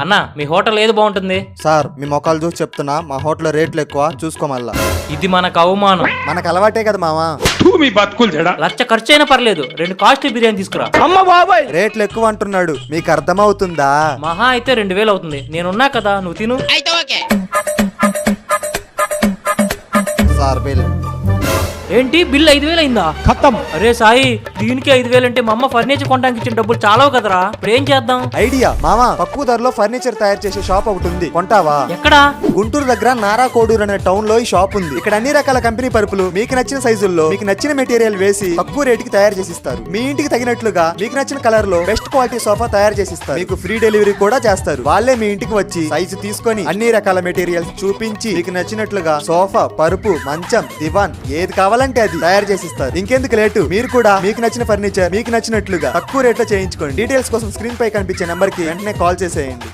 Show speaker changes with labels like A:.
A: అన్నా మీ హోటల్ ఏది బాగుంటుంది?
B: సార్ మీ మొక్కలు చూసి చెప్తున్నా, మా హోటల్ రేట్లు ఎక్కువ, చూసుకోమల్లా.
A: ఇది మనకు అవమానం.
B: మనకు అలవాటే కదా మావా.
C: మీ బతుకులు చెడా.
A: లచ్చ ఖర్చు అయినా పర్లేదు, 2 కాస్ట్లీ బిర్యానీ తీసుకురా.
B: రేట్లు ఎక్కువ అంటున్నాడు, మీకు అర్థమవుతుందా?
A: మహా అయితే 2000 అవుతుంది. నేనున్నా కదా, నువ్వు తిను.
B: Sir bill.
A: ఏంటి బిల్ 5000 అయిందా?
C: ఖతం.
A: అరే సాయి, దీనికి 5000 అంటే మా అమ్మ ఫర్నిచర్ కొనడానికి ఇచ్చిన డబ్బులు చాలావు కదరా. ఇప్పుడు ఏం చేద్దాం?
B: ఐడియా మామా, తక్కువ ధరలో ఫర్నిచర్ తయారు చేసే షాప్ ఒకటి ఉంది, కొంటావా?
A: ఎక్కడా?
B: గుంటూరు దగ్గర నారా కోడూరు అనే టౌన్ లో ఈ షాప్ ఉంది. ఇక్కడ అన్ని రకాల కంపెనీ పరుపులు మీకు నచ్చిన సైజుల్లో మీకు నచ్చిన మెటీరియల్ వేసి తక్కువ రేటుకి తయారు చేసిస్తారు. మీ ఇంటికి తగినట్లుగా మీకు నచ్చిన కలర్ లో బెస్ట్ క్వాలిటీ సోఫా తయారు చేసిస్తారు. మీకు ఫ్రీ డెలివరీ కూడా చేస్తారు. వాళ్ళే మీ ఇంటికి వచ్చి సైజు తీసుకొని అన్ని రకాల మెటీరియల్స్ చూపించి మీకు నచ్చినట్లుగా సోఫా, పరుపు, మంచం, దివాన్ ఏది కావాలంటే అది తయారు చేసిస్తారు. ఇంకెందుకు లేటు, మీరు కూడా మీకు నచ్చిన ఫర్నిచర్ మీకు నచ్చినట్లుగా తక్కువ రేట్లో చేయించుకోండి. డీటెయిల్స్ కోసం స్క్రీన్ పై కనిపించే నెంబర్ కి వెంటనే కాల్ చేసేయండి.